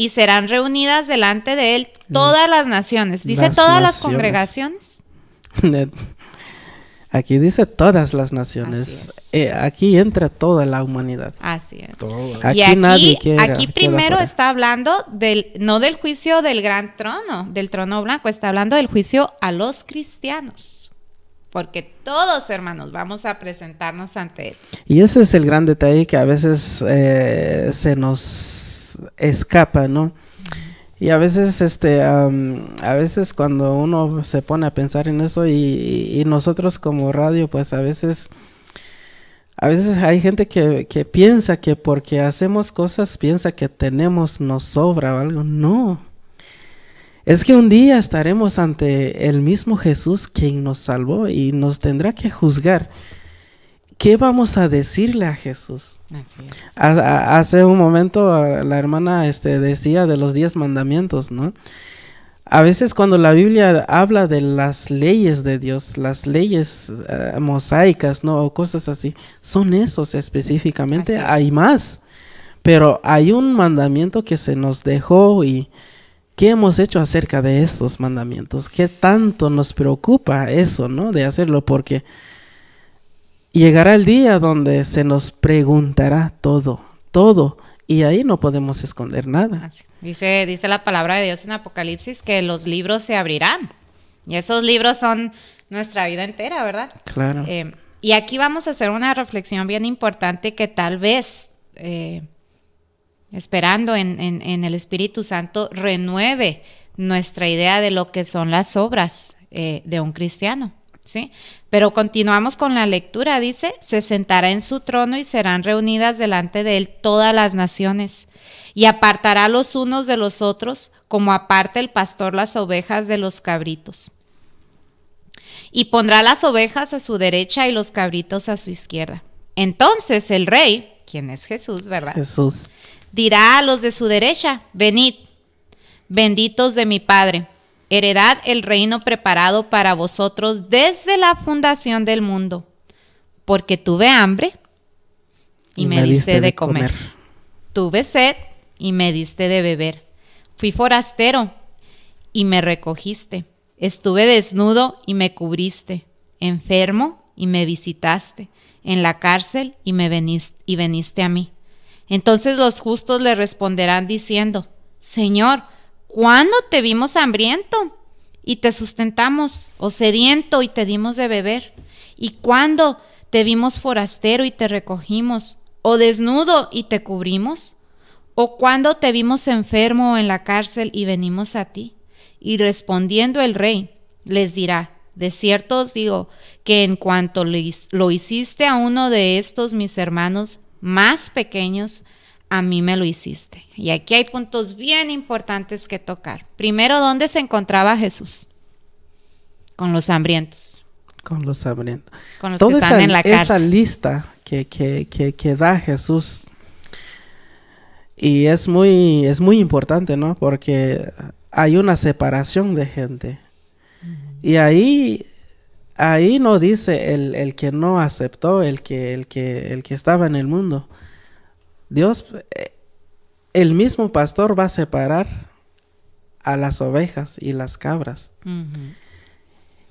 S3: y serán reunidas delante de él todas las naciones. ¿Dice todas las congregaciones?
S1: Aquí dice todas las naciones. Aquí entra toda la humanidad.
S3: Así es.
S1: Aquí nadie
S3: aquí primero está hablando no del juicio del gran trono, del trono blanco, está hablando del juicio a los cristianos. Porque todos, hermanos, vamos a presentarnos ante él.
S1: Y ese es el gran detalle que a veces se nos escapa, ¿no? Y a veces, a veces cuando uno se pone a pensar en eso y nosotros como radio, pues a veces hay gente que piensa que porque hacemos cosas, piensa que nos sobra o algo. No. Es que un día estaremos ante el mismo Jesús quien nos salvó y nos tendrá que juzgar. ¿Qué vamos a decirle a Jesús?
S3: Así es.
S1: Hace un momento la hermana decía de los 10 mandamientos, ¿no? A veces cuando la Biblia habla de las leyes de Dios, las leyes mosaicas, ¿no? O cosas así, son esos específicamente. Hay más, pero hay un mandamiento que se nos dejó y ¿qué hemos hecho acerca de estos mandamientos? ¿Qué tanto nos preocupa eso, ¿no? De hacerlo, porque llegará el día donde se nos preguntará todo, y ahí no podemos esconder nada.
S3: Dice la palabra de Dios en Apocalipsis que los libros se abrirán, y esos libros son nuestra vida entera, ¿verdad?
S1: Claro.
S3: Y aquí vamos a hacer una reflexión bien importante que tal vez, esperando en el Espíritu Santo, renueve nuestra idea de lo que son las obras de un cristiano. ¿Sí? Pero continuamos con la lectura. Dice, se sentará en su trono y serán reunidas delante de él todas las naciones, y apartará los unos de los otros, como aparta el pastor las ovejas de los cabritos. Y pondrá las ovejas a su derecha y los cabritos a su izquierda. Entonces el rey, quien es Jesús, ¿verdad?
S1: Jesús.
S3: Dirá a los de su derecha, venid, benditos de mi Padre, heredad el reino preparado para vosotros desde la fundación del mundo, porque tuve hambre y me diste de comer. Tuve sed y me diste de beber. Fui forastero y me recogiste. Estuve desnudo y me cubriste. Enfermo y me visitaste. En la cárcel y veniste a mí. Entonces los justos le responderán diciendo, Señor, ¿cuándo te vimos hambriento y te sustentamos, o sediento y te dimos de beber? ¿Y cuándo te vimos forastero y te recogimos, o desnudo y te cubrimos? ¿O cuándo te vimos enfermo o en la cárcel y venimos a ti? Y respondiendo el rey, les dirá, de cierto os digo que en cuanto lo hiciste a uno de estos mis hermanos más pequeños, a mí me lo hiciste. Y aquí hay puntos bien importantes que tocar. Primero, ¿dónde se encontraba Jesús? Con los hambrientos.
S1: Con los hambrientos.
S3: Con los que están en la cárcel.
S1: Esa lista que da Jesús. Y es muy importante, ¿no? Porque hay una separación de gente. Y ahí no dice el que no aceptó, el que estaba en el mundo. Dios, el mismo pastor va a separar a las ovejas y las cabras. Uh-huh.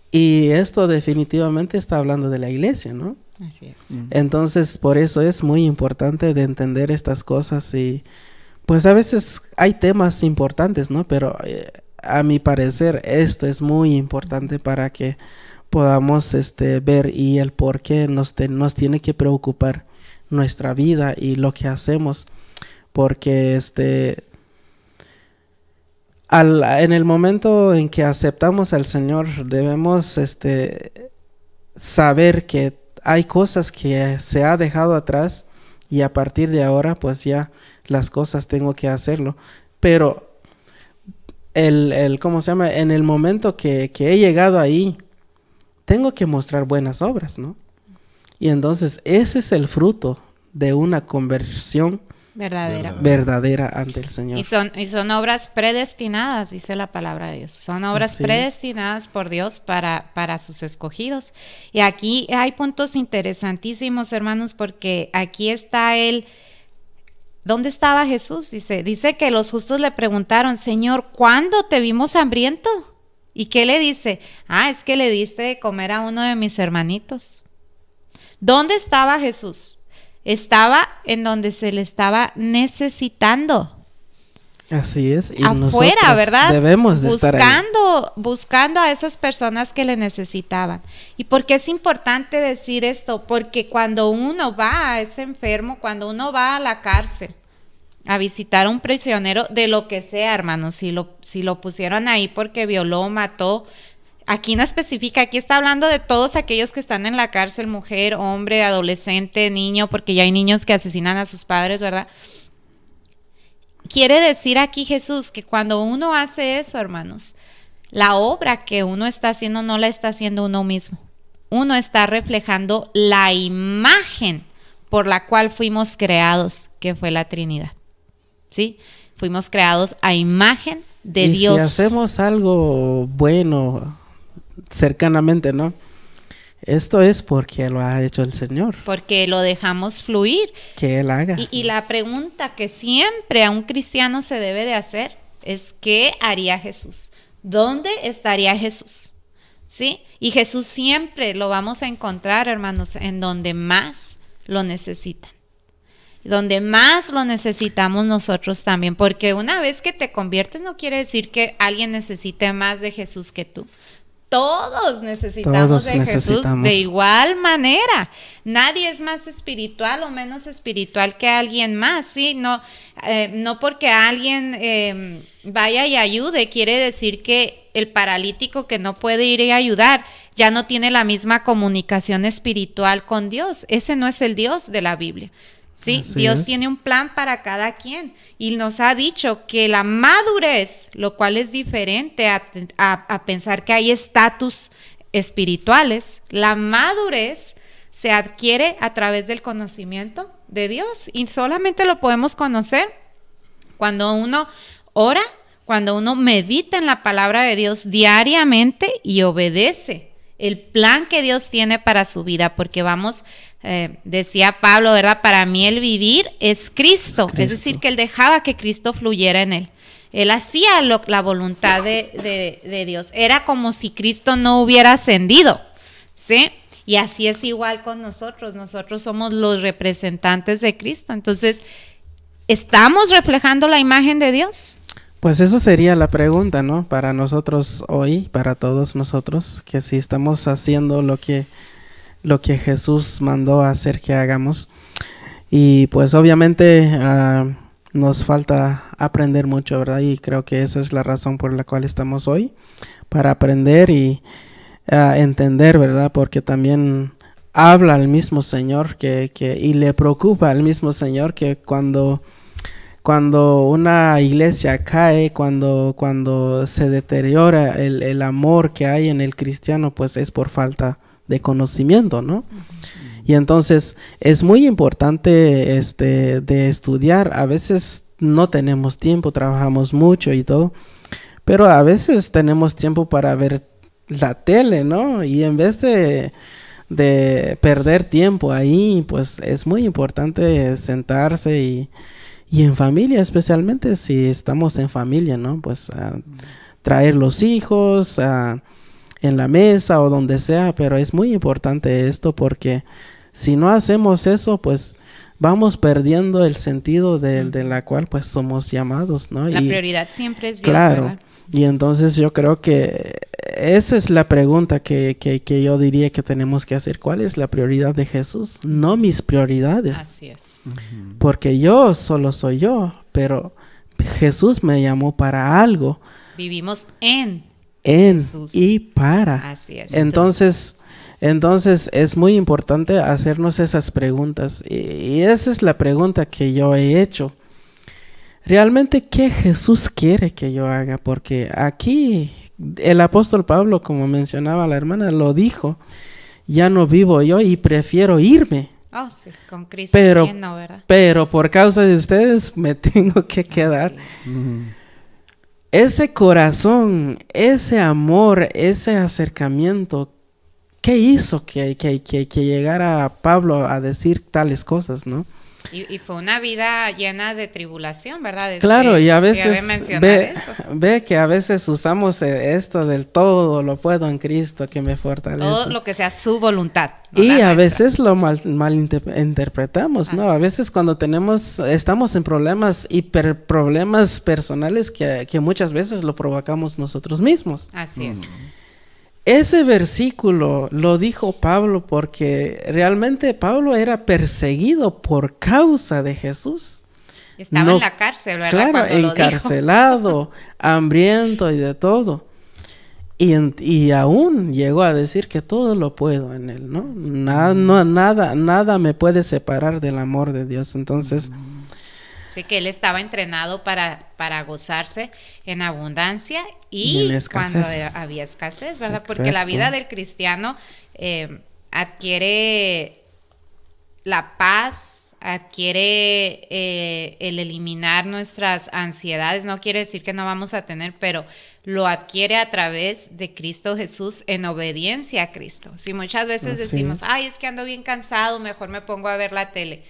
S1: Y esto definitivamente está hablando de la iglesia, ¿no?
S3: Así es.
S1: Uh-huh. Entonces, por eso es muy importante de entender estas cosas. Y pues a veces hay temas importantes, ¿no? Pero a mi parecer esto es muy importante para que podamos ver y el por qué nos tiene que preocupar nuestra vida y lo que hacemos, porque en el momento en que aceptamos al Señor debemos saber que hay cosas que se ha dejado atrás y a partir de ahora pues ya las cosas tengo que hacerlo, pero ¿cómo se llama? En el momento que he llegado ahí tengo que mostrar buenas obras, ¿no? Y entonces ese es el fruto de una conversión verdadera ante el Señor.
S3: Y son obras predestinadas, dice la palabra de Dios. Son obras predestinadas por Dios para sus escogidos. Y aquí hay puntos interesantísimos, hermanos, porque aquí está Él ¿Dónde estaba Jesús? Dice que los justos le preguntaron, Señor, ¿cuándo te vimos hambriento? ¿Y qué le dice? Es que le diste de comer a uno de mis hermanitos. ¿Dónde estaba Jesús? Estaba en donde se le estaba necesitando.
S1: Así es. Y
S3: afuera, ¿verdad?
S1: Debemos de estar ahí.
S3: Buscando a esas personas que le necesitaban. ¿Y por qué es importante decir esto? Porque cuando uno va a ese enfermo, cuando uno va a la cárcel a visitar a un prisionero, de lo que sea, hermanos, si lo pusieron ahí porque violó, mató, aquí no especifica, aquí está hablando de todos aquellos que están en la cárcel, mujer, hombre, adolescente, niño, porque ya hay niños que asesinan a sus padres, ¿verdad? Quiere decir aquí Jesús que cuando uno hace eso, hermanos, la obra que uno está haciendo no la está haciendo uno mismo. Uno está reflejando la imagen por la cual fuimos creados, que fue la Trinidad. ¿Sí? Fuimos creados a imagen de Dios.
S1: Y si hacemos algo bueno cercanamente, ¿no? Esto es porque lo ha hecho el Señor.
S3: Porque lo dejamos fluir.
S1: Que Él haga.
S3: Y la pregunta que siempre a un cristiano se debe de hacer es ¿qué haría Jesús? ¿Dónde estaría Jesús? ¿Sí? Y Jesús siempre lo vamos a encontrar, hermanos, en donde más lo necesitan. Donde más lo necesitamos nosotros también. Porque una vez que te conviertes no quiere decir que alguien necesite más de Jesús que tú. Todos necesitamos de Jesús de igual manera. Nadie es más espiritual o menos espiritual que alguien más, ¿sí? No porque alguien vaya y ayude, quiere decir que el paralítico que no puede ir y ayudar ya no tiene la misma comunicación espiritual con Dios. Ese no es el Dios de la Biblia. Sí, Dios tiene un plan para cada quien y nos ha dicho que la madurez, lo cual es diferente a pensar que hay estatus espirituales, la madurez se adquiere a través del conocimiento de Dios y solamente lo podemos conocer cuando uno ora, cuando uno medita en la palabra de Dios diariamente y obedece el plan que Dios tiene para su vida, porque decía Pablo, ¿verdad? Para mí el vivir es Cristo. Es decir, que él dejaba que Cristo fluyera en él. Él hacía la voluntad de Dios. Era como si Cristo no hubiera ascendido, ¿sí? Y así es igual con nosotros. Nosotros somos los representantes de Cristo. Entonces, ¿estamos reflejando la imagen de Dios?
S1: Pues eso sería la pregunta, ¿no? Para nosotros hoy, para todos nosotros, que si estamos haciendo lo que Jesús mandó a hacer que hagamos. Y pues obviamente nos falta aprender mucho, ¿verdad? Y creo que esa es la razón por la cual estamos hoy, para aprender y entender, ¿verdad? Porque también habla al mismo Señor y le preocupa al mismo Señor que cuando una iglesia cae, cuando se deteriora el amor que hay en el cristiano, pues es por falta de conocimiento, ¿no? Uh-huh. Y entonces es muy importante de estudiar. A veces no tenemos tiempo, trabajamos mucho y todo, pero a veces tenemos tiempo para ver la tele, ¿no? Y en vez de perder tiempo ahí, pues es muy importante sentarse y en familia, especialmente si estamos en familia, ¿no? Pues traer los hijos en la mesa o donde sea, pero es muy importante esto porque si no hacemos eso, pues vamos perdiendo el sentido de la cual pues somos llamados, ¿no?
S3: La prioridad siempre es Dios,
S1: claro,
S3: ¿verdad?
S1: Y entonces yo creo que esa es la pregunta que yo diría que tenemos que hacer. ¿Cuál es la prioridad de Jesús? No mis prioridades.
S3: Así es.
S1: Uh-huh. Porque yo solo soy yo, pero Jesús me llamó para algo.
S3: Vivimos en
S1: Jesús. Y para.
S3: Así es.
S1: Entonces es muy importante hacernos esas preguntas. Y esa es la pregunta que yo he hecho. ¿Realmente qué Jesús quiere que yo haga? Porque aquí el apóstol Pablo, como mencionaba la hermana, lo dijo. Ya no vivo yo y prefiero irme.
S3: Oh, sí, con Cristo. ¿Verdad?
S1: Pero por causa de ustedes me tengo que quedar. Sí. Uh-huh. Ese corazón, ese amor, ese acercamiento, ¿qué hizo que llegara Pablo a decir tales cosas, no?
S3: Y fue una vida llena de tribulación, ¿verdad?
S1: Claro, y a veces
S3: eso.
S1: ve que a veces usamos esto del todo lo puedo en Cristo que me fortalece.
S3: Todo lo que sea su voluntad. No
S1: y a
S3: nuestra.
S1: veces lo malinterpretamos, ¿no? A veces cuando estamos en problemas, problemas personales que muchas veces lo provocamos nosotros mismos.
S3: Así es.
S1: Ese versículo lo dijo Pablo porque realmente Pablo era perseguido por causa de Jesús.
S3: Estaba en la cárcel, ¿verdad?
S1: Claro, encarcelado, hambriento y de todo. Y aún llegó a decir que todo lo puedo en él, ¿no? Nada me puede separar del amor de Dios. Entonces...
S3: Sí, que él estaba entrenado para gozarse en abundancia y cuando había escasez, ¿verdad? Exacto. Porque la vida del cristiano adquiere la paz, adquiere el eliminar nuestras ansiedades. No quiere decir que no vamos a tener, pero lo adquiere a través de Cristo Jesús en obediencia a Cristo. Si muchas veces decimos, ay, es que ando bien cansado, mejor me pongo a ver la tele.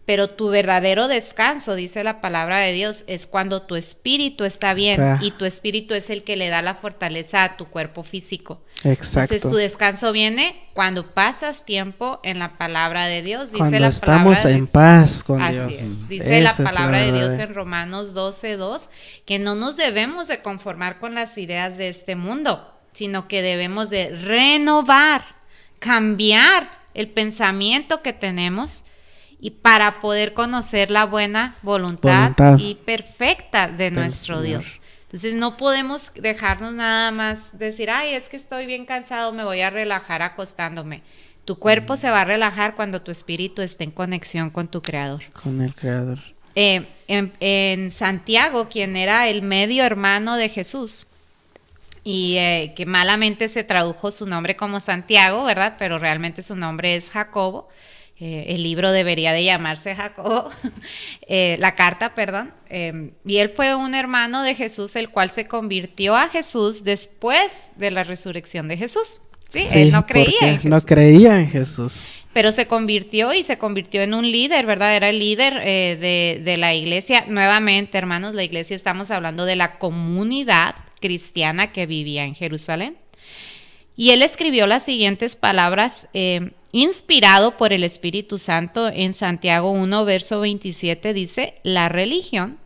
S3: Pero tu verdadero descanso, dice la palabra de Dios, es cuando tu espíritu está bien y tu espíritu es el que le da la fortaleza a tu cuerpo físico.
S1: Exacto.
S3: Entonces tu descanso viene cuando pasas tiempo en la palabra de Dios. Dice
S1: cuando
S3: la
S1: estamos
S3: palabra
S1: en paz con
S3: así
S1: Dios.
S3: Es. Dice la palabra de Dios en Romanos 12:2 que no nos debemos de conformar con las ideas de este mundo, sino que debemos de renovar, cambiar el pensamiento que tenemos y para poder conocer la buena voluntad y perfecta de nuestro Dios. Entonces no podemos dejarnos nada más decir, ay, es que estoy bien cansado, me voy a relajar acostándome. Tu cuerpo se va a relajar cuando tu espíritu esté en conexión con tu Creador.
S1: Con el Creador.
S3: En Santiago, quien era el medio hermano de Jesús, y que malamente se tradujo su nombre como Santiago, ¿verdad? Pero realmente su nombre es Jacobo. El libro debería de llamarse Jacobo, la carta, perdón. Y él fue un hermano de Jesús, el cual se convirtió a Jesús después de la resurrección de Jesús. Sí, él no creía en Jesús.
S1: No creía en Jesús.
S3: Pero se convirtió en un líder, ¿verdad? Era el líder de la iglesia. Nuevamente, hermanos, la iglesia, estamos hablando de la comunidad cristiana que vivía en Jerusalén. Y él escribió las siguientes palabras, inspirado por el Espíritu Santo. En Santiago 1, verso 27 dice, la religión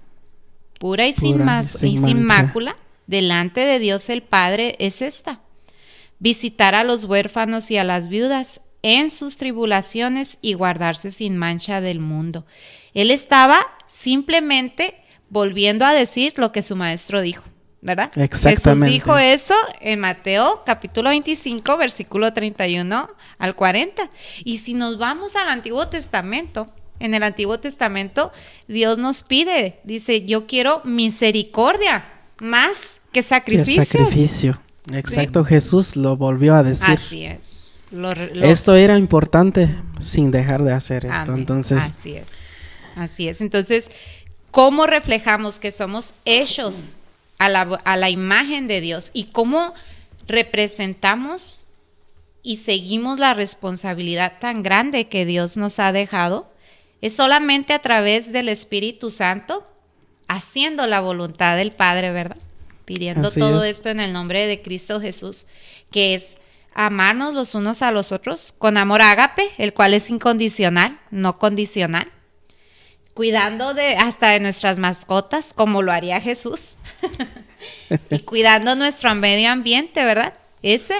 S3: pura y sin mácula delante de Dios el Padre es esta: visitar a los huérfanos y a las viudas en sus tribulaciones y guardarse sin mancha del mundo. Él estaba simplemente volviendo a decir lo que su maestro dijo, ¿verdad?
S1: Exactamente.
S3: Jesús dijo eso en Mateo capítulo 25, versículo 31 al 40. Y si nos vamos al Antiguo Testamento, en el Antiguo Testamento Dios nos pide, dice, yo quiero misericordia más que sacrificio.
S1: Exacto, ¿sí? Jesús lo volvió a decir.
S3: Así es.
S1: Esto era importante sin dejar de hacer esto.
S3: Amén.
S1: Entonces,
S3: así es. Entonces, ¿cómo reflejamos que somos hechos a la imagen de Dios? ¿Y cómo representamos y seguimos la responsabilidad tan grande que Dios nos ha dejado? Es solamente a través del Espíritu Santo, haciendo la voluntad del Padre, ¿verdad? Pidiendo todo esto en el nombre de Cristo Jesús, que es amarnos los unos a los otros con amor ágape, el cual es incondicional, no condicional. Cuidando hasta de nuestras mascotas, como lo haría Jesús. Y cuidando nuestro medio ambiente, ¿verdad? Eso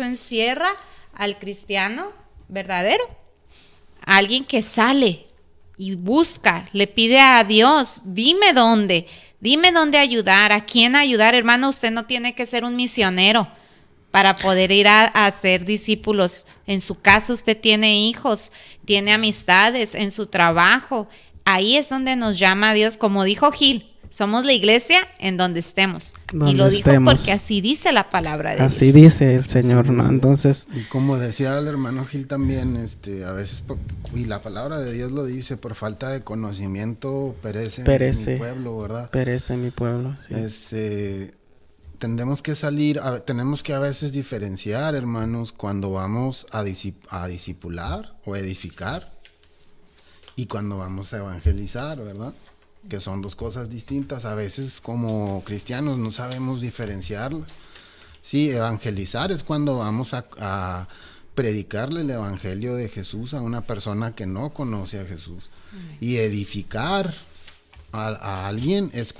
S3: encierra al cristiano verdadero. Alguien que sale y busca, le pide a Dios, dime dónde ayudar, a quién ayudar. Hermano, usted no tiene que ser un misionero para poder ir a ser discípulos. En su casa usted tiene hijos, tiene amistades, en su trabajo. Ahí es donde nos llama Dios, como dijo Gil. Somos la iglesia en donde estemos. Y lo dijo porque así dice la palabra de Dios.
S1: Así dice el Señor, ¿no? Entonces,
S2: y como decía el hermano Gil también, a veces, y la palabra de Dios lo dice, por falta de conocimiento perece mi pueblo, ¿verdad?
S1: Perece mi pueblo, sí.
S2: Tenemos que a veces diferenciar, hermanos, cuando vamos a discipular o edificar, y cuando vamos a evangelizar, ¿verdad? Que son dos cosas distintas. A veces como cristianos no sabemos diferenciarlas. Sí, evangelizar es cuando vamos a predicarle el evangelio de Jesús a una persona que no conoce a Jesús. Y edificar a alguien es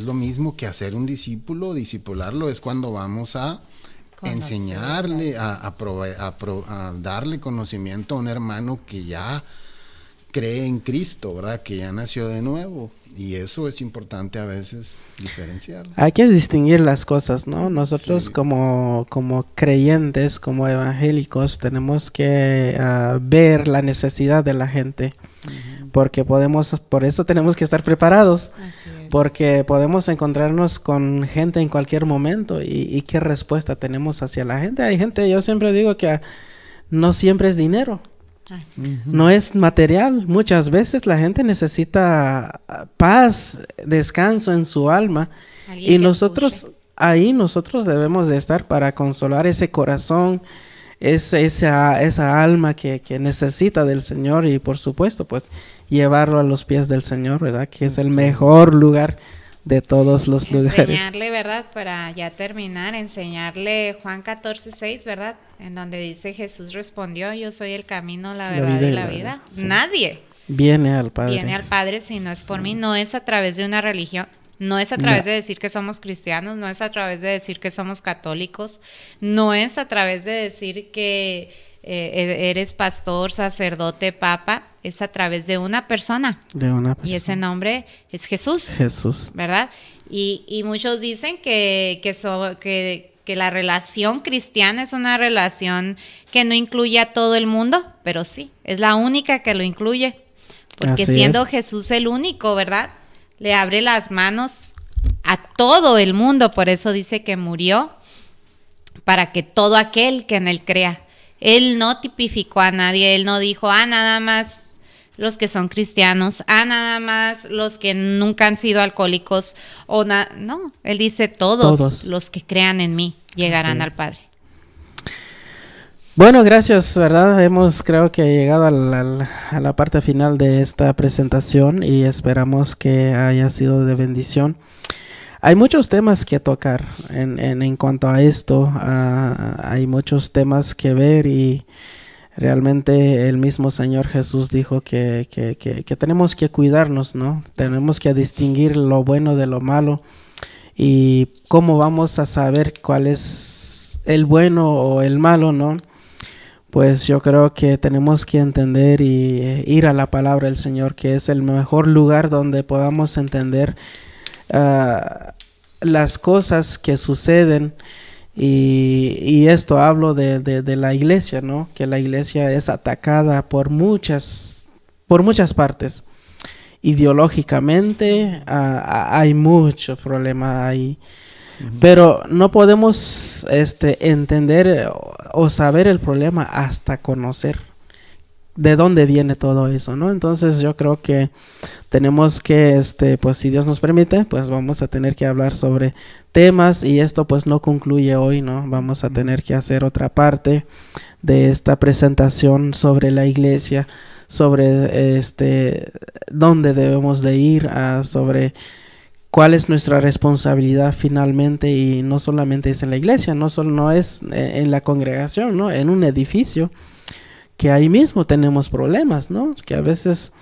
S2: lo mismo que hacer un discípulo. Discipularlo es cuando vamos a enseñarle, a darle conocimiento a un hermano que ya cree en Cristo, ¿verdad? Que ya nació de nuevo. Y eso es importante a veces diferenciarlo.
S1: Hay que distinguir las cosas, ¿no? Nosotros como creyentes, como evangélicos, tenemos que ver la necesidad de la gente. Porque por eso tenemos que estar preparados. Porque podemos encontrarnos con gente en cualquier momento. ¿Y qué respuesta tenemos hacia la gente? Hay gente, yo siempre digo que no siempre es dinero. No es material. Muchas veces la gente necesita paz, descanso en su alma. Y nosotros debemos de estar para consolar ese corazón, esa alma que necesita del Señor, y por supuesto pues llevarlo a los pies del Señor, ¿verdad? Que es el mejor lugar de todos los lugares.
S3: Enseñarle, ¿verdad? Para ya terminar, enseñarle Juan 14:6, ¿verdad? En donde dice: Jesús respondió: yo soy el camino, la verdad y la vida. Sí. Nadie viene al Padre si no es por mí. No es a través de una religión, no es a través de decir que somos cristianos, no es a través de decir que somos católicos, no es a través de decir que eres pastor, sacerdote, papa. Es a través de una persona. Y ese nombre es Jesús. ¿Verdad? Y muchos dicen que la relación cristiana es una relación que no incluye a todo el mundo, pero sí, es la única que lo incluye. Porque siendo Jesús el único, ¿verdad? Le abre las manos a todo el mundo. Por eso dice que murió para que todo aquel que en él crea. Él no tipificó a nadie. Él no dijo: nada más los que son cristianos, nada más los que nunca han sido alcohólicos, no, él dice todos los que crean en mí llegarán al Padre.
S1: Bueno, gracias, ¿verdad? Creo que llegado a la parte final de esta presentación, y esperamos que haya sido de bendición. Hay muchos temas que tocar en cuanto a esto. Hay muchos temas que ver, y realmente el mismo Señor Jesús dijo que tenemos que cuidarnos, ¿no? Tenemos que distinguir lo bueno de lo malo. Y cómo vamos a saber cuál es el bueno o el malo, ¿no? Pues yo creo que tenemos que entender y ir a la palabra del Señor, que es el mejor lugar donde podamos entender las cosas que suceden. Y esto hablo de la iglesia, ¿no? Que la iglesia es atacada por muchas partes. Ideológicamente hay mucho problema ahí. Pero no podemos entender o saber el problema hasta conocer de dónde viene todo eso, ¿no? Entonces yo creo que tenemos que, pues si Dios nos permite, pues vamos a tener que hablar sobre temas, y esto pues no concluye hoy, ¿no? Vamos a tener que hacer otra parte de esta presentación sobre la iglesia, sobre dónde debemos de ir, sobre cuál es nuestra responsabilidad finalmente, y no solamente es en la iglesia, no es en la congregación, ¿no? En un edificio, que ahí mismo tenemos problemas, ¿no? Que a veces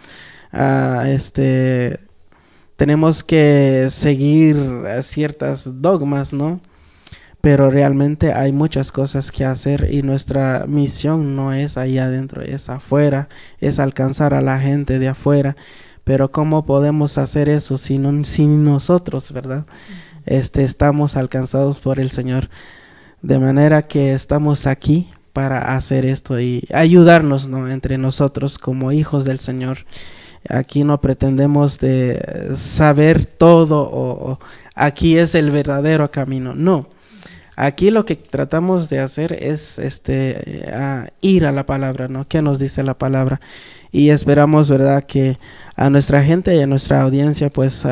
S1: tenemos que seguir ciertas dogmas, ¿no? Pero realmente hay muchas cosas que hacer, y nuestra misión no es ahí adentro, es afuera, es alcanzar a la gente de afuera. Pero ¿cómo podemos hacer eso si nosotros, ¿verdad? Estamos alcanzados por el Señor? De manera que estamos aquí para hacer esto y ayudarnos, ¿no? Entre nosotros como hijos del Señor. Aquí no pretendemos de saber todo o aquí es el verdadero camino. No. Aquí lo que tratamos de hacer es ir a la palabra, ¿no? ¿Qué nos dice la palabra? Y esperamos, ¿verdad?, que a nuestra gente y a nuestra audiencia pues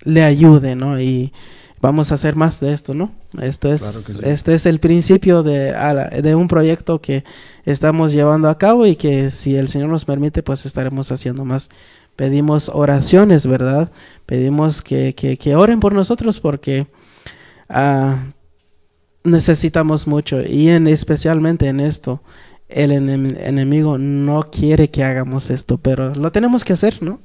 S1: le ayude, ¿no? Y vamos a hacer más de esto, ¿no? Esto es,
S2: Claro que sí.
S1: Este es el principio de un proyecto que estamos llevando a cabo y que si el Señor nos permite, pues estaremos haciendo más. Pedimos oraciones, ¿verdad? Pedimos que oren por nosotros porque necesitamos mucho y especialmente en esto. El enemigo no quiere que hagamos esto, pero lo tenemos que hacer, ¿no?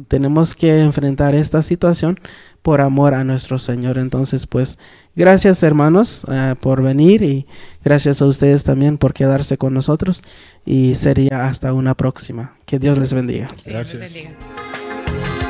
S1: Tenemos que enfrentar esta situación por amor a nuestro Señor. Entonces, pues, gracias hermanos por venir y gracias a ustedes también por quedarse con nosotros y sería hasta una próxima. Que Dios les bendiga.
S3: Que Dios les
S2: Gracias.
S3: bendiga.